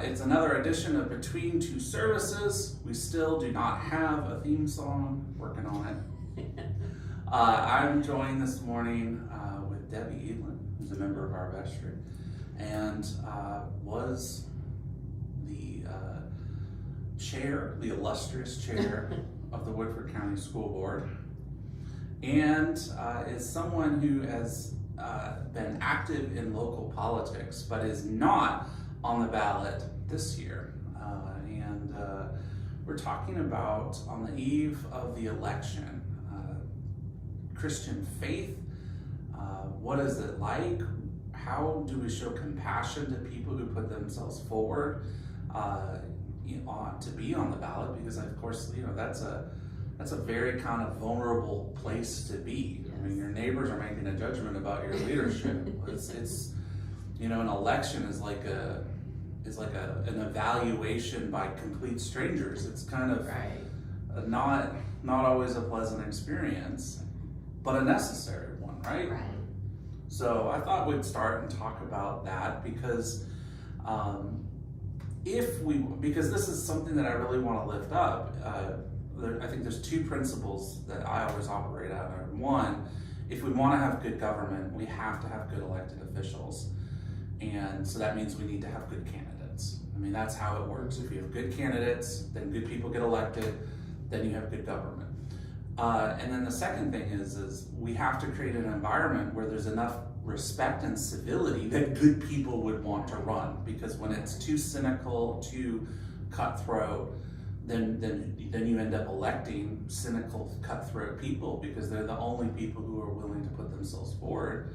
It's another edition of Between Two Services. We still do not have a theme song. Working on it. I'm joined this morning with Debbie Evelyn, who's a member of our vestry, and was the chair, the illustrious chair of the Woodford County School Board, and is someone who has been active in local politics, but is not on the ballot this year. And we're talking about, on the eve of the election, Christian faith. What is it like? How do we show compassion to people who put themselves forward to be on the ballot? Because of course, that's a very kind of vulnerable place to be. Yes. I mean, your neighbors are making a judgment about your leadership. It's an election is like an evaluation by complete strangers. It's kind of Right. not always a pleasant experience, but a necessary one, right? Right. So I thought we'd start and talk about that because because this is something that I really want to lift up. I think there's two principles that I always operate out of. One, if we want to have good government, we have to have good elected officials. And so that means we need to have good candidates. I mean, that's how it works. If you have good candidates, then good people get elected, then you have good government. And then the second thing is we have to create an environment where there's enough respect and civility that good people would want to run. Because when it's too cynical, too cutthroat, then you end up electing cynical, cutthroat people because they're the only people who are willing to put themselves forward.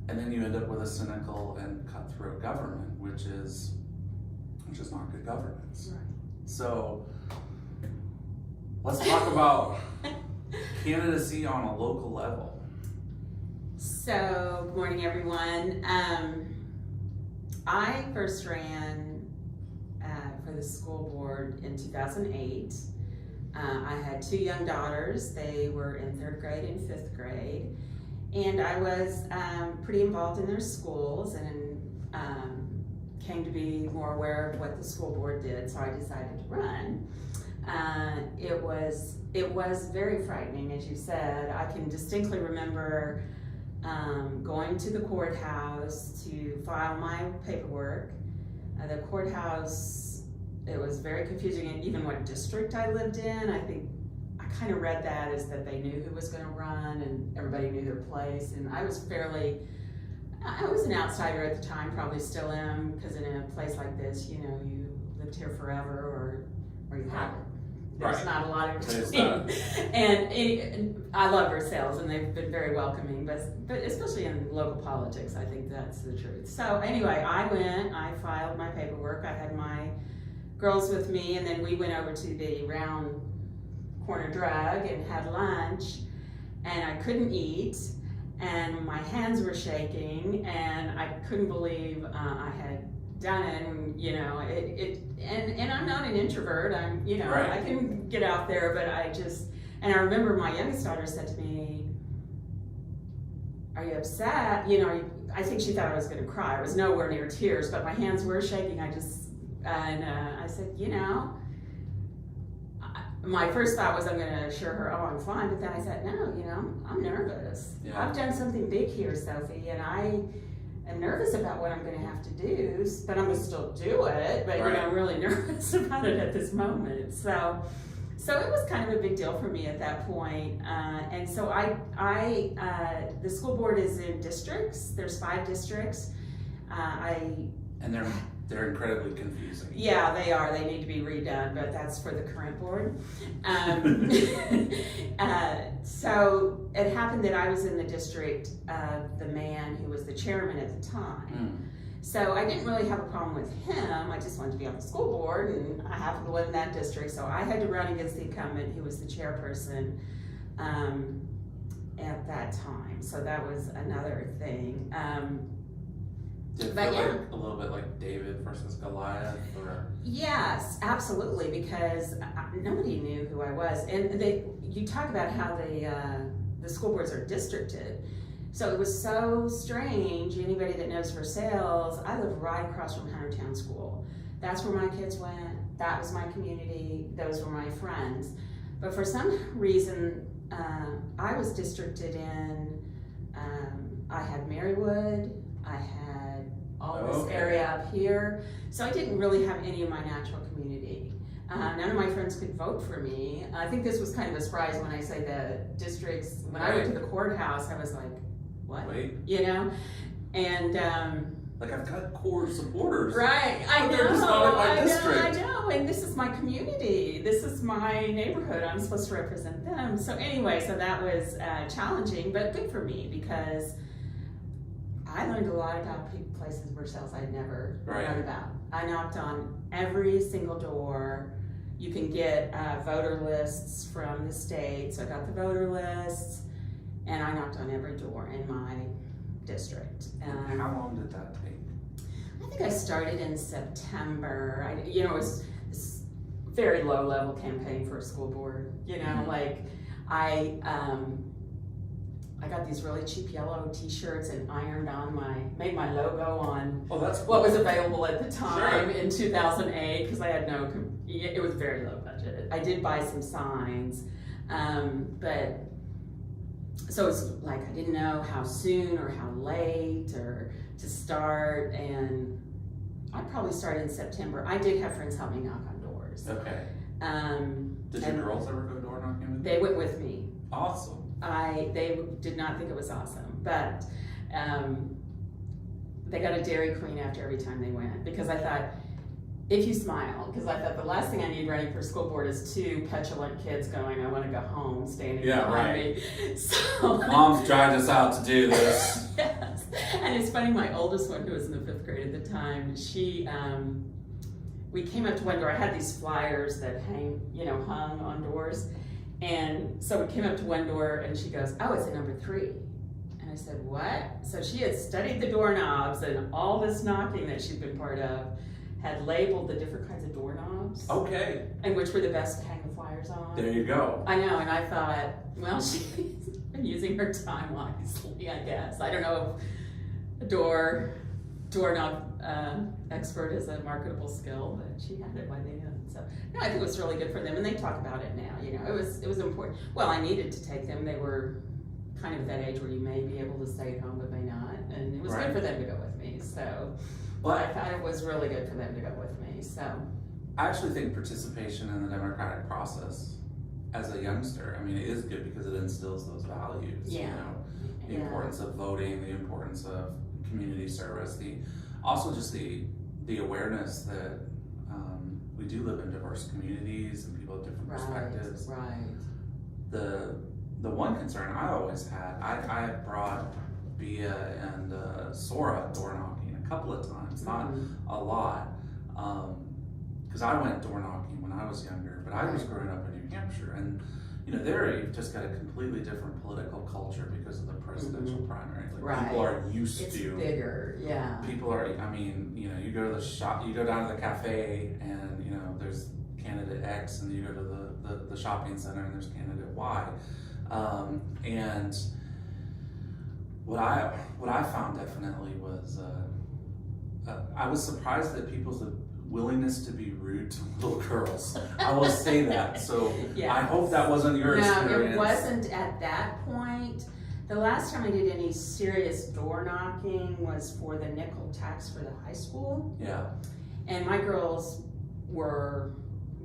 And then you end up with a cynical and cutthroat government, which is not good governance. Right. So let's talk about candidacy on a local level. So, good morning, everyone. I first ran for the school board in 2008. I had two young daughters. They were in 3rd grade and 5th grade. And I was pretty involved in their schools and came to be more aware of what the school board did, so I decided to run. It was very frightening, as you said. I can distinctly remember going to the courthouse to file my paperwork. The courthouse, it was very confusing, and even what district I lived in. I think I kind of read that as that they knew who was going to run and everybody knew their place, and I was an outsider at the time, probably still am, because in a place like this, you lived here forever or you haven't. There's Right. not a lot in between. And I love Versailles, and they've been very welcoming, but especially in local politics, I think that's the truth. So anyway, I filed my paperwork, I had my girls with me, and then we went over to the round corner drug and had lunch, and I couldn't eat, and my hands were shaking, and I couldn't believe I had done it, and I'm not an introvert. I'm, Right. I can get out there, but and I remember my youngest daughter said to me, "Are you upset?" I think she thought I was going to cry. I was nowhere near tears, but my hands were shaking. I said, my first thought was I'm going to assure her, "Oh, I'm fine," but then I said, "No, I'm nervous. Yeah. I've done something big here, Sophie, and I am nervous about what I'm going to have to do, but I'm going to still do it, but Right. I'm really nervous about it at this moment." So it was kind of a big deal for me at that point. And so the school board is in districts. There's 5 districts. And they're incredibly confusing. Yeah, they are. They need to be redone, but that's for the current board. So it happened that I was in the district of the man who was the chairman at the time. So I didn't really have a problem with him. I just wanted to be on the school board, and I happened to live in that district, so I had to run against the incumbent who was the chairperson at that time. So that was another thing. Did it But feel yeah. like a little bit like David versus Goliath, or? Yes, absolutely, because nobody knew who I was. And you talk about how the school boards are districted. So it was so strange. Anybody that knows Versailles, I live right across from Huntertown School. That's where my kids went. That was my community. Those were my friends. But for some reason, I was districted in, I had Marywood, I had all this area up here. So I didn't really have any of my natural community. None of my friends could vote for me. I think this was kind of a surprise when I say the districts. When I went to the courthouse, I was like, what? Wait. You know? And like, I've got core supporters. right, I know, They're just not in my district. I know, and this is my community. This is my neighborhood. I'm supposed to represent them. So anyway, so that was challenging, but good for me because I learned a lot about places where cells I'd never known about. I knocked on every single door. You can get voter lists from the state, so I got the voter lists, and I knocked on every door in my district. How long did that take? I think I started in September. It was this very low level campaign for a school board. Like I got these really cheap yellow T-shirts and made my logo on that's cool. what was available at the time Sure. in 2008 because I had it was very low budget. I did buy some signs, but so it's like I didn't know how soon or how late or to start, and I probably started in September. I did have friends help me knock on doors. Okay. Did your girls ever go door knocking with you? They went with me. Awesome. They did not think it was awesome, but they got a Dairy Queen after every time they went because I thought, if you smile, because I thought the last thing I need running for school board is two petulant kids going, I want to go home, standing behind me. So Mom's dragged us out to do this. yes. And it's funny, my oldest one, who was in the 5th grade at the time, we came up to one door. I had these flyers that hung on doors. And so we came up to one door and she goes, oh, it's a number 3. And I said, what? So she had studied the doorknobs and all this knocking that she'd been part of, had labeled the different kinds of doorknobs. Okay. And which were the best to hang the flyers on. There you go. I know, and I thought, well, she's been using her time wisely, I guess. I don't know if a doorknob expert is a marketable skill, but she had it by the end. So no, I think it was really good for them, and they talk about it now. It was important. Well, I needed to take them. They were kind of that age where you may be able to stay at home, but may not, and it was good for them to go with me. So. But I thought it was really good for them to go with me, so. I actually think participation in the democratic process as a youngster, it is good because it instills those values. Yeah. The importance of voting, the importance of community service, also just the awareness that we do live in diverse communities and people have different perspectives. Right. The one concern I always had, I have brought Bia and Sora door knocking a couple of times, not a lot, because I went door knocking when I was younger, but I was growing up in New Hampshire, and there you've just got a completely different political culture because of the presidential primary. People are used it's to bigger, yeah. People are, you go to the shop, you go down to the cafe, and there's candidate X, and you go to the shopping center, and there's candidate Y, and what I found definitely was I was surprised at people's willingness to be rude to little girls. I will say that. So yes. I hope that wasn't your experience. No, it wasn't at that point. The last time I did any serious door knocking was for the nickel tax for the high school. Yeah. And my girls were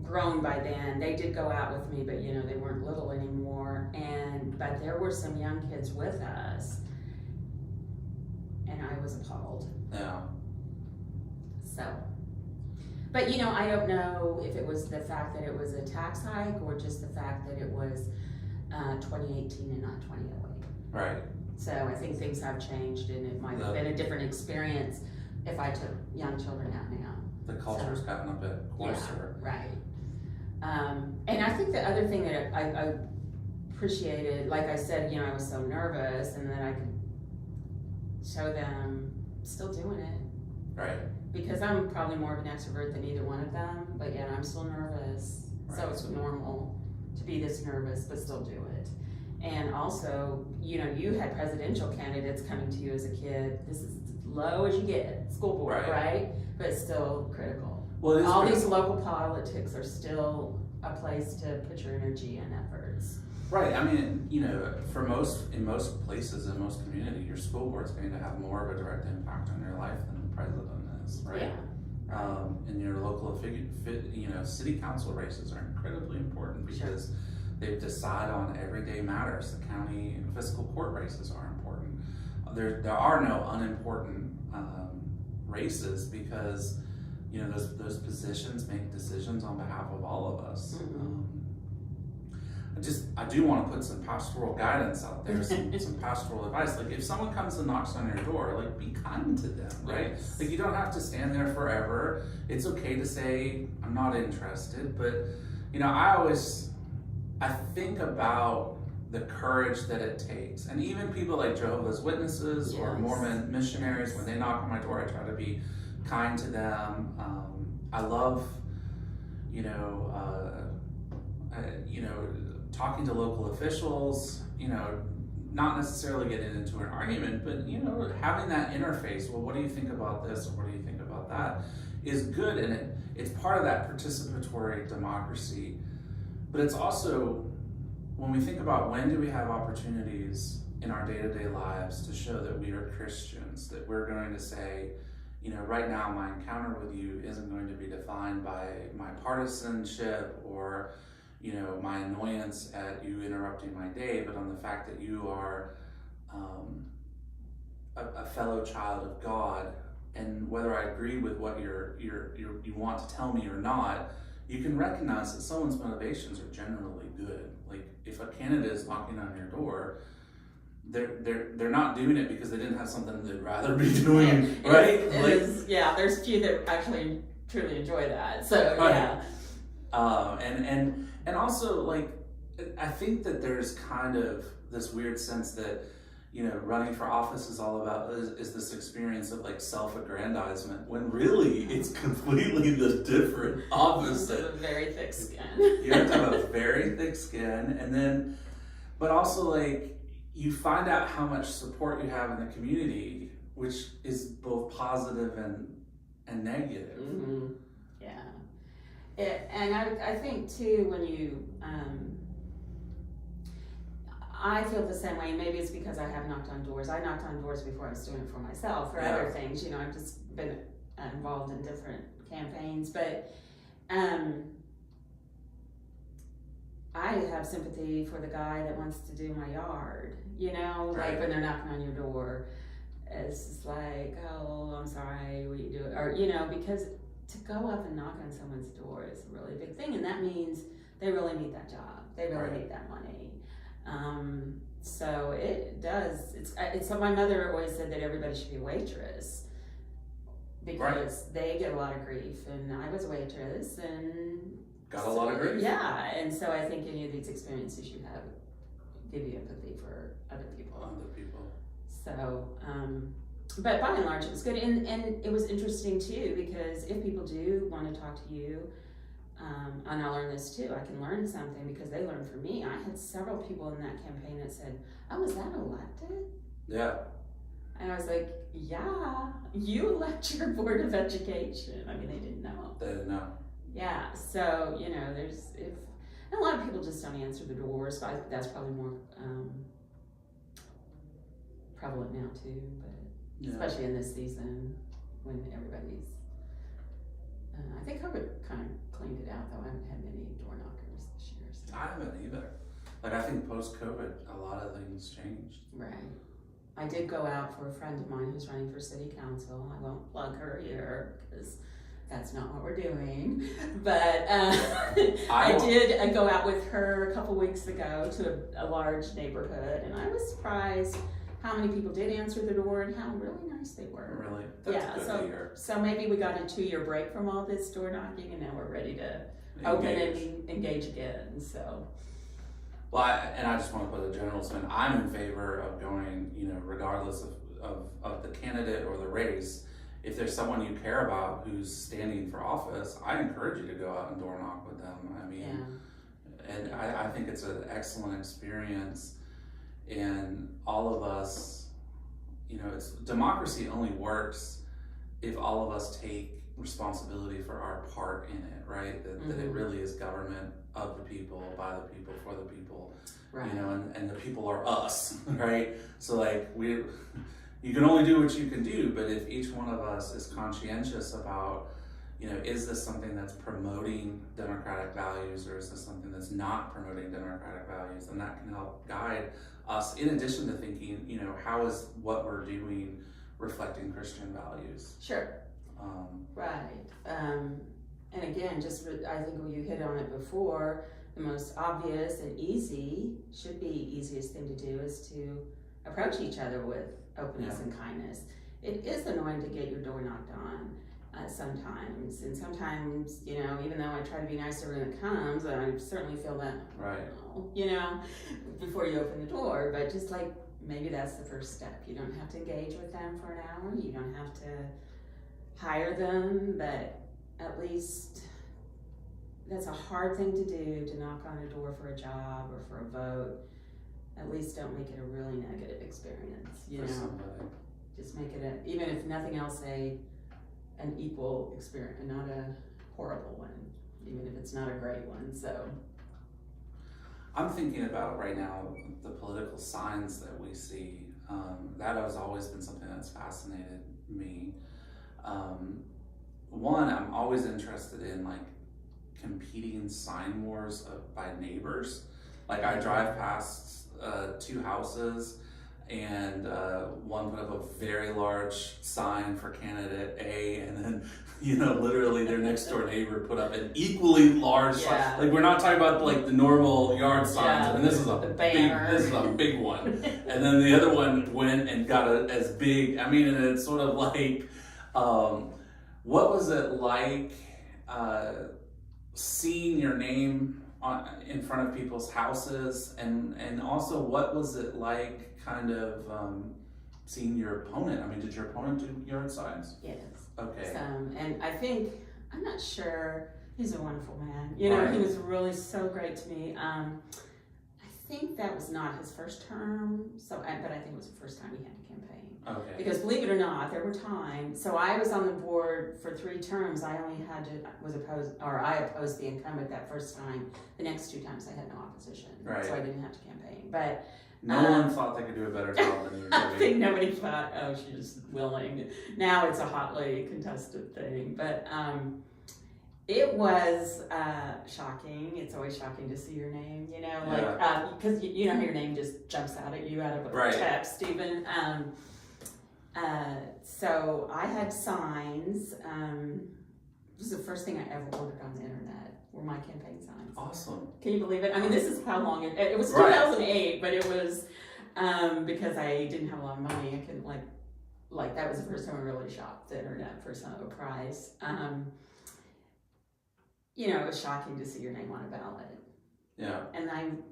grown by then. They did go out with me, but they weren't little anymore. But there were some young kids with us, and I was appalled. Yeah. So. But I don't know if it was the fact that it was a tax hike or just the fact that it was 2018 and not 2008. Right. So I think things have changed, and it might have been a different experience if I took young children out now. The culture's gotten a bit closer. Yeah, right. And I think the other thing that I appreciated, like I said, I was so nervous, and then I could show them still doing it. Right. Because I'm probably more of an extrovert than either one of them, but yet I'm still nervous. Right. So it's normal to be this nervous, but still do it. And also, you had presidential candidates coming to you as a kid. This is as low as you get, school board, right? But it's still critical. Well, it is all these critical. local politics are still a place to put your energy and efforts. Right. I mean, you know, in most places, in most communities, your school board's going to have more of a direct impact on your life than the president is, right? Yeah. And your local, city council races are incredibly important because they decide on everyday matters. The county and fiscal court races are important. There are no unimportant races because, you know, those positions make decisions on behalf of all of us. Mm-hmm. I do want to put some pastoral guidance out there, some pastoral advice. Like, if someone comes and knocks on your door, like, be kind to them, right? Yes. Like, you don't have to stand there forever. It's okay to say, I'm not interested. But, you know, I think about the courage that it takes. And even people like Jehovah's Witnesses or Yes. Mormon missionaries, when they knock on my door, I try to be kind to them. I love, talking to local officials, not necessarily getting into an argument, but, having that interface. Well, what do you think about this? Or what do you think about that? Is good. And it's part of that participatory democracy. But it's also, when we think about when do we have opportunities in our day-to-day lives to show that we are Christians, that we're going to say, right now my encounter with you isn't going to be defined by my partisanship or, my annoyance at you interrupting my day, but on the fact that you are a fellow child of God, and whether I agree with what you want to tell me or not, you can recognize that someone's motivations are generally good. Like, if a candidate is knocking on your door, they're not doing it because they didn't have something they'd rather be doing, right? There's few that actually truly enjoy that. So right. yeah. And also, like, I think that there's kind of this weird sense that, running for office is all about is this experience of, like, self-aggrandizement, when really it's completely the different opposite. You have a very thick skin. You have to have a very thick skin, but also, like, you find out how much support you have in the community, which is both positive and negative. Mm-hmm. Yeah. And I think too, when you, I feel the same way. Maybe it's because I have knocked on doors. I knocked on doors before I was doing it for myself or other things. I've just been involved in different campaigns, but I have sympathy for the guy that wants to do my yard, Right. like when they're knocking on your door. It's just like, oh, I'm sorry, will you do it? Or, because to go up and knock on someone's door is a really big thing, and that means they really need that job. They really Right. need that money. So it does. It's what my mother always said, that everybody should be a waitress because they get a lot of grief, and I was a waitress and Got a lot of grief. Yeah, and so I think any of these experiences you have give you empathy for other people. So, but by and large, it was good, and it was interesting too, because if people do want to talk to you, and I learned this too, I can learn something because they learned from me. I had several people in that campaign that said, "Oh, was that elected?" Yeah. And I was like, "Yeah, you elect your board of education." I mean, they didn't know. They didn't know. Yeah, so, and a lot of people just don't answer the doors, but I think that's probably more prevalent now too, but especially in this season when everybody's, I think COVID kind of cleaned it out though. I haven't had many door knockers this year. So. I haven't either. Like, I think post-COVID, a lot of things changed. Right. I did go out for a friend of mine who's running for city council. I won't plug her here because that's not what we're doing, but I did go out with her a couple weeks ago to a large neighborhood, and I was surprised how many people did answer the door and how really nice they were. Really? That's good to hear. So maybe we got a 2-year break from all this door knocking, and now we're ready to open and engage again. So. Well, I just want to put a general spin. I'm in favor of going, regardless of the candidate or the race. If there's someone you care about who's standing for office, I encourage you to go out and door knock with them. I mean, and I think it's an excellent experience. And all of us, democracy only works if all of us take responsibility for our part in it, right? That it really is government of the people, by the people, for the people, Right. you know, and the people are us, right? So like you can only do what you can do, but if each one of us is conscientious about, you know, is this something that's promoting democratic values, or is this something that's not promoting democratic values, then that can help guide us, in addition to thinking, you know, how is what we're doing reflecting Christian values. Sure. Right. And again, I think you hit on it before, the most obvious and should be easiest thing to do is to approach each other with openness and kindness. It is annoying to get your door knocked on sometimes, and sometimes, you know, even though I try to be nice to everyone that comes, I certainly feel that, you know, before you open the door, but just like, maybe that's the first step. You don't have to engage with them for an hour, you don't have to hire them, but at least that's a hard thing to do, to knock on a door for a job or for a vote. At least don't make it a really negative experience, you know. Somebody. Just make it even if nothing else, an equal experience, and not a horrible one, even if it's not a great one. So I'm thinking about right now the political signs that we see. That has always been something that's fascinated me. One, I'm always interested in like competing sign wars by neighbors. Like I drive past two houses, and one put up a very large sign for candidate A, and then, you know, literally their next door neighbor put up an equally large sign. Like, we're not talking about like the normal yard signs. I mean, this is a big one. And then the other one went and got as big. I mean, and it's sort of like, what was it like seeing your name in front of people's houses, and also what was it like kind of seeing your opponent? I mean, did your opponent do yard signs? Yes. Okay. And I think, I'm not sure, he's a wonderful man. You know, he was really so great to me. I think that was not his first term, but I think it was the first time he had to campaign. Okay. Because believe it or not, there were times, so I was on the board for 3 terms, I opposed the incumbent that first time. The next 2 times I had no opposition, so I didn't have to campaign. But no one thought they could do a better job than you were doing. I think nobody thought, oh, she's willing. Now it's a hotly contested thing, but it was shocking. It's always shocking to see your name, you know, like, because you know how your name just jumps out at you out of a text even. So I had signs. This was the first thing I ever ordered on the internet, were my campaign signs. Awesome. Can you believe it? I mean, this is how long it was 2008, but it was because I didn't have a lot of money. I couldn't like that was the first time I really shopped the internet for a price. You know, it was shocking to see your name on a ballot. Yeah. And I'm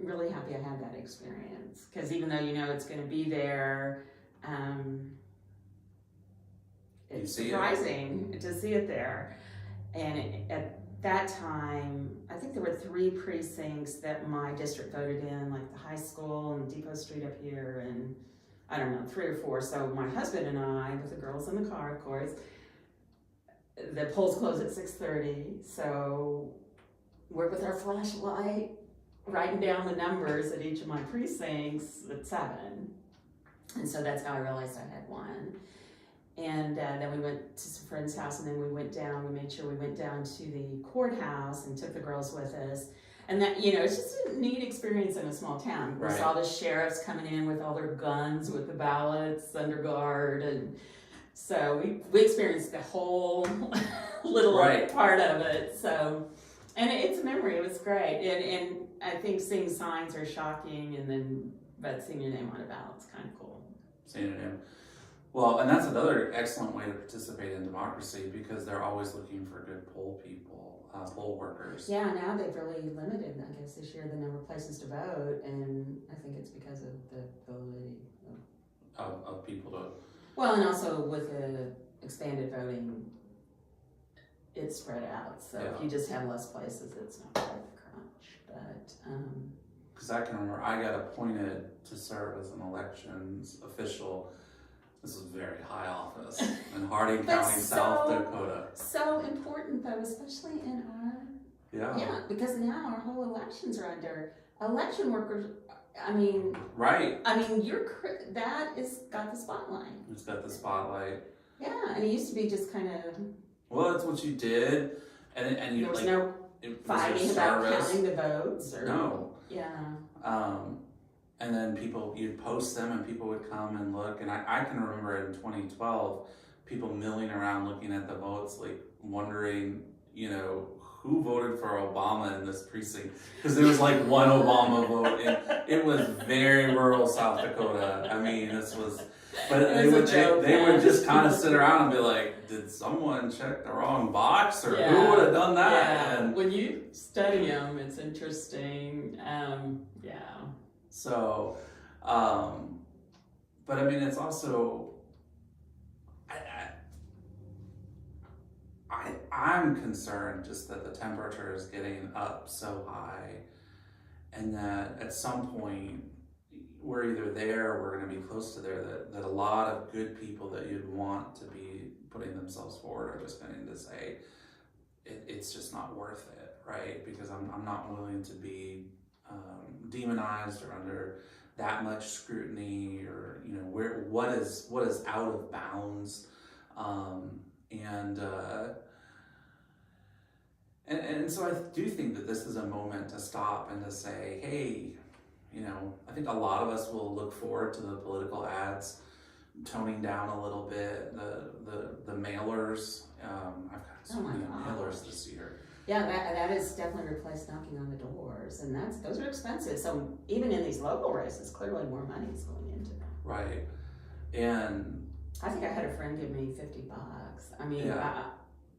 really happy I had that experience, because even though you know it's going to be there, it's surprising to see it there. And at that time, I think there were 3 precincts that my district voted in, like the high school and Depot Street up here, and I don't know, 3 or 4. So my husband and I, with the girls in the car, of course, the polls close at 6:30, so we're with our flashlight writing down the numbers at each of my precincts at 7. And so that's how I realized I had won. And then we went to some friend's house, and then we made sure we went down to the courthouse and took the girls with us. And that, you know, it's just a neat experience in a small town. We saw the sheriffs coming in with all their guns, with the ballots under guard, and so we experienced the whole little part of it. So, and it's a memory. It was great. And I think seeing signs are shocking, but seeing your name on a ballot is kind of cool. Seeing your name. Well, and that's another excellent way to participate in democracy, because they're always looking for good poll people, poll workers. Yeah, now they've really limited, I guess, this year the number of places to vote, and I think it's because of the ability of people to... Well, and also with the expanded voting, it's spread out, so if you just have less places, it's not quite the crunch, but... Because I can remember, I got appointed to serve as an elections official This is very high office in Harding But County, South Dakota. So important though, especially in our, Yeah. because now our whole elections are under election workers. I mean, Right. that is got the spotlight. It's got the spotlight. Yeah, and it used to be just kind of. Well, it's what you did, and you There was like no it fighting was your about service. counting the votes. Or, No. Yeah. And then you'd post them and people would come and look. And I can remember in 2012, people milling around looking at the votes, like wondering, who voted for Obama in this precinct. Because there was like one Obama vote. And it was very rural South Dakota. I mean, but they would just kind of sit around and be like, did someone check the wrong box? Or who would have done that? Yeah. And when you study them, it's interesting. Yeah. So, but I mean, it's also, I'm concerned just that the temperature is getting up so high, and that at some point we're either there or we're going to be close to there, that a lot of good people that you'd want to be putting themselves forward are just going to say, it's just not worth it, right? Because I'm not willing to be demonized or under that much scrutiny, or what is out of bounds, and so I do think that this is a moment to stop and to say, hey, I think a lot of us will look forward to the political ads toning down a little bit, the mailers. I've got so many mailers this year. Yeah, that has definitely replaced knocking on the doors, and those are expensive. So even in these local races, clearly more money is going into them. Right, and I think I had a friend give me $50. I mean,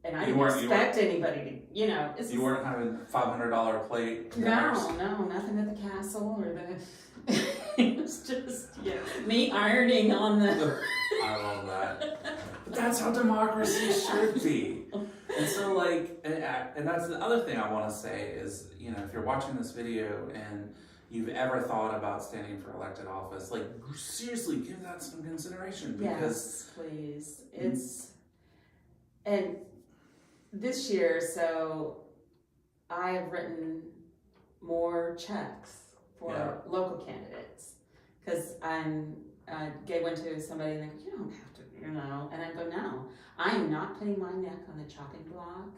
and I You didn't expect anybody to, you weren't having $500 plate dinners? No, nothing at the castle or the. It was just me ironing on the. I love that. But that's how democracy should be. And so, and that's the other thing I want to say is, if you're watching this video and you've ever thought about standing for elected office, seriously, give that some consideration. Because yes, please. And this year, so I have written more checks for local candidates, because Gay went to somebody and they go, you don't have to, and I go, no, I'm not putting my neck on the chopping block.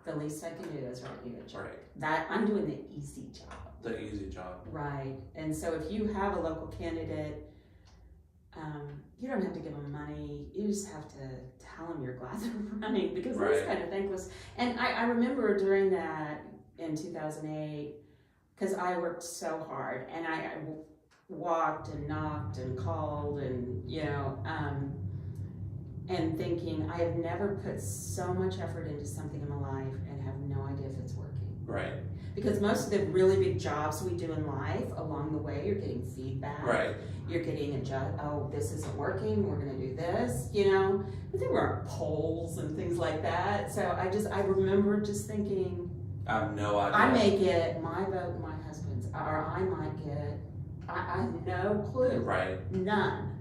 The least I can do is write you a check. Right. That I'm doing the easy job. The easy job. Right. And so if you have a local candidate, you don't have to give them money. You just have to tell them you're glad they're running, because it's kind of thankless. And I remember during that in 2008, because I worked so hard and I walked and knocked and called and, and thinking, I have never put so much effort into something in my life and have no idea if it's working. Right. Because most of the really big jobs we do in life, along the way, you're getting feedback. Right. You're getting this isn't working, we're gonna do this, But there weren't polls and things like that. So I remember just thinking, I have no idea. I may get my vote and my husband's, or I might get, I have no clue. Right. None.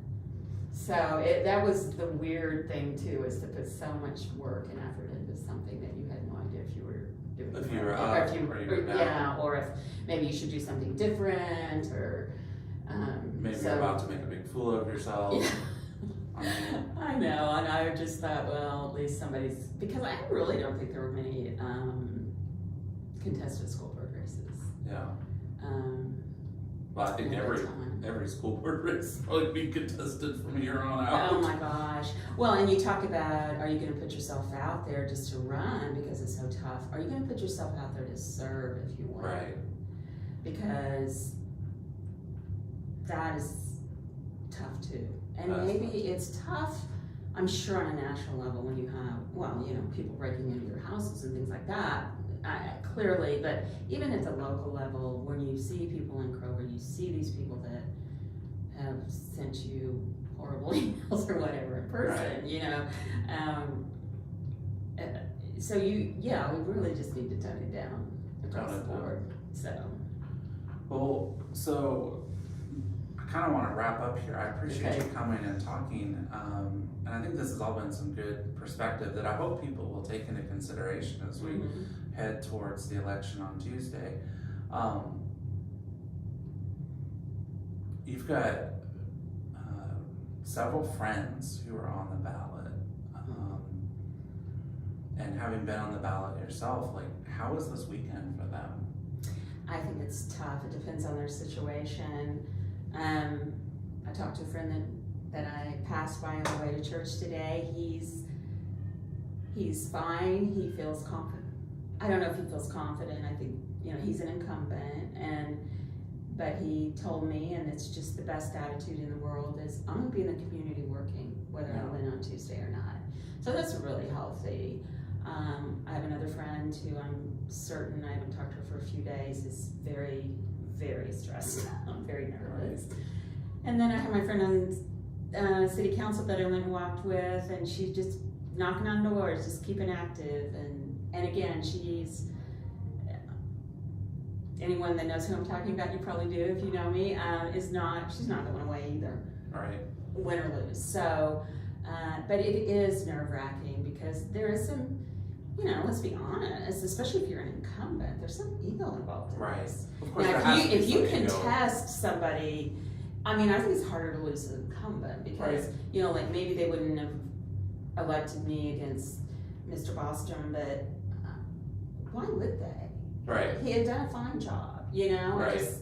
So that was the weird thing too, is to put so much work and effort into something that you had no idea if you were doing. If you were up, or if maybe you should do something different, or maybe you're about to make a big fool of yourself. Yeah. I know, and I just thought, well, at least somebody's, because I really don't think there were many contested school board races. Yeah. Well, I think every school board race is probably being contested from here on out. Oh my gosh. Well, and you talk about, are you going to put yourself out there just to run because it's so tough? Are you going to put yourself out there to serve if you want? Right. Because that is tough too. And maybe it's tough, I'm sure, on a national level when you have, people breaking into your houses and things like that. Clearly, but even at the local level, when you see people in Kroger, you see these people that have sent you horrible emails or whatever in person, so we really just need to tone it down across the board. So. Well, so I kind of want to wrap up here. I appreciate Okay. you coming and talking, and I think this has all been some good perspective that I hope people will take into consideration as we head towards the election on Tuesday. You've got several friends who are on the ballot, and having been on the ballot yourself, like, how was this weekend for them? I think it's tough. It depends on their situation. I talked to a friend that I passed by on the way to church today. He's fine. He feels confident. I don't know if he feels confident. I think, he's an incumbent, but he told me, and it's just the best attitude in the world, is I'm gonna be in the community working, whether I win on Tuesday or not. So that's really healthy. I have another friend who I'm certain, I haven't talked to her for a few days, is very, very stressed. I'm very nervous. And then I have my friend on city council that I went and walked with, and she's just knocking on doors, just keeping active. And again, she's, anyone that knows who I'm talking about, you probably do if you know me, she's not going away either. Right. Win or lose. So, but it is nerve-wracking because there is some, let's be honest, especially if you're an incumbent, there's some ego involved in this. Of course, now, if you contest somebody, I think it's harder to lose an incumbent because, like maybe they wouldn't have elected me against Mr. Bostrom, but why would they? Right. He had done a fine job, I just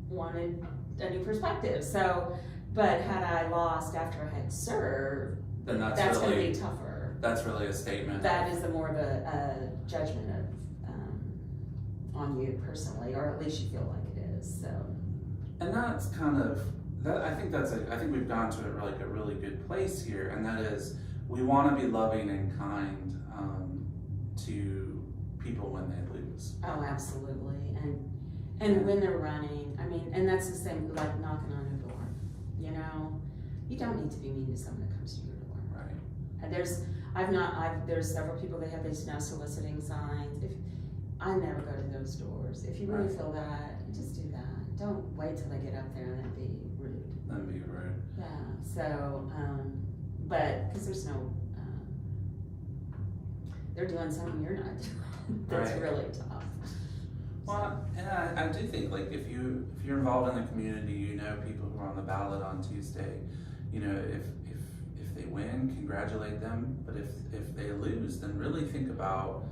wanted a new perspective. So, but had I lost after I had served, then that's going really, to be tougher. That's really a statement. That is more of a judgment of on you personally, or at least you feel like it is. So, and that's kind of that. I think we've gone to a really good place here, and that is we want to be loving and kind to people when they lose. Oh, absolutely, and when they're running, and that's the same like knocking on a door. You don't need to be mean to someone that comes to your door. Right. And there's several people that have these no soliciting signs. I never go to those doors. If you really feel that, just do that. Don't wait till they get up there and then be rude. Yeah. So, but because there's no, they're doing something you're not doing. That's really tough. Well, and I do think like if you're involved in the community, people who are on the ballot on Tuesday, if they win, congratulate them. But if they lose, then really think about,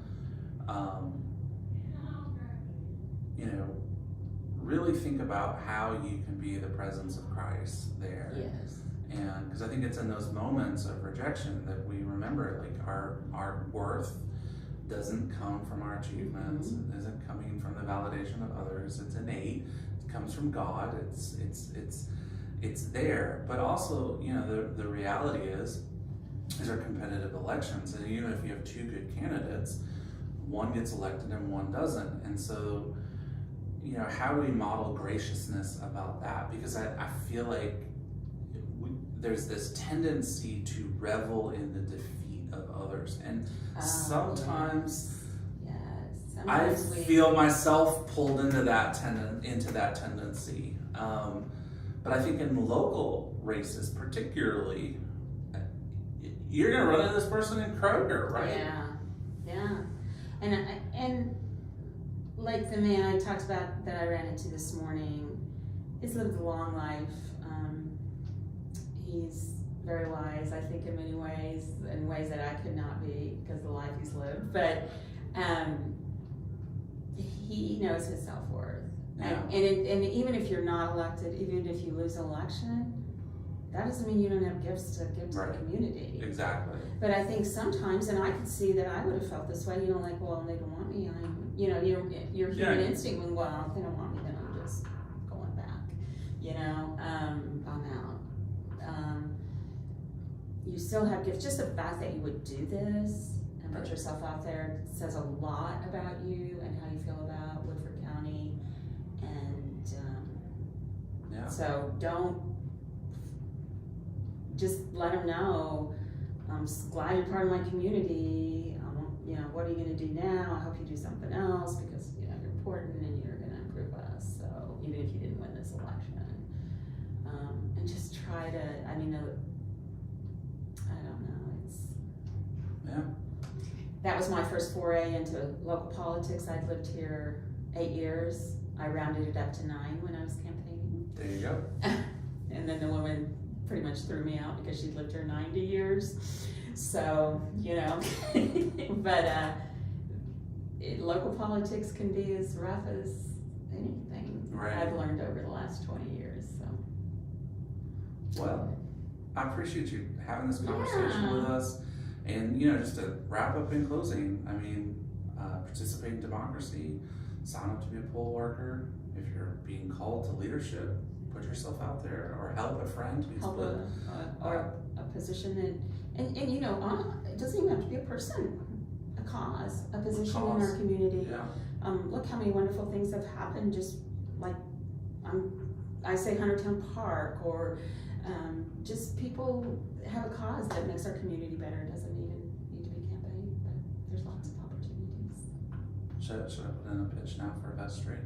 really think about how you can be the presence of Christ there. Yes. And because I think it's in those moments of rejection that we remember, like our worth doesn't come from our achievements. It isn't coming from the validation of others. It's innate. It comes from God. It's there. But also, the reality is these are competitive elections, and even if you have two good candidates, one gets elected and one doesn't. And so, how do we model graciousness about that? Because I feel like there's this tendency to revel in the defeat of others, and sometimes I feel myself pulled into that tendency. But I think in local races, particularly, you're going to run into this person in Kroger, right? Yeah. And like the man I talked about that I ran into this morning, he's lived a long life. He's very wise, I think, in many ways, in ways that I could not be because of the life he's lived. But he knows his self-worth. Yeah. And even if you're not elected, even if you lose an election, that doesn't mean you don't have gifts to give to the community. Exactly. But I think sometimes, and I could see that I would have felt this way, like, well, they don't want me. Your human instinct, when, well, if they don't want me, then I'm just going back. I'm out. You still have gifts. Just the fact that you would do this and put yourself out there says a lot about you and how you feel about Woodford County. And so don't just let them know, I'm glad you're part of my community. What are you going to do now? I hope you do something else because you're important and you're going to improve us. So even if you didn't win this election, and just try to, I mean, I don't know, it's. Yeah. That was my first foray into local politics. I'd lived here 8 years. I rounded it up to 9 when I was campaigning. There you go. And then the woman pretty much threw me out because she'd lived here 90 years. So, you know, but local politics can be as rough as anything. Right. I've learned over the last 20 years. So. Well, I appreciate you having this conversation Yeah. with us. And, you know, just to wrap up in closing, I mean, participate in democracy, sign up to be a poll worker. If you're being called to leadership, put yourself out there, or help a friend who's Help put, or a position that, and you know, it doesn't even have to be a person, a cause, a position in our community. Yeah. Look how many wonderful things have happened, just like, I say Huntertown Park, or just people have a cause that makes our community better. It doesn't even need to be campaign, but there's lots of opportunities. Should I put in a pitch now for vestry?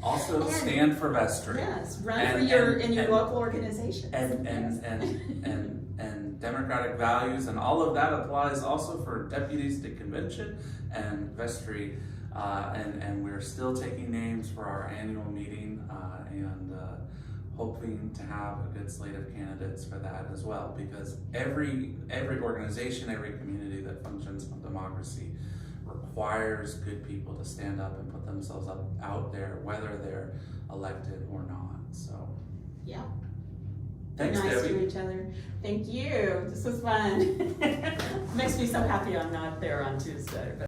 Also, And- stand for vestry. Yes, run And- for your and- your and- local organization. And democratic values, and all of that applies also for deputies to convention and vestry. And we're still taking names for our annual meeting, and hoping to have a good slate of candidates for that as well, because every organization, every community that functions on democracy requires good people to stand up and put themselves out there, whether they're elected or not. So Yeah. thanks, Nice Debbie. to each other. Thank you. This was fun. Makes me so happy I'm not there on Tuesday. But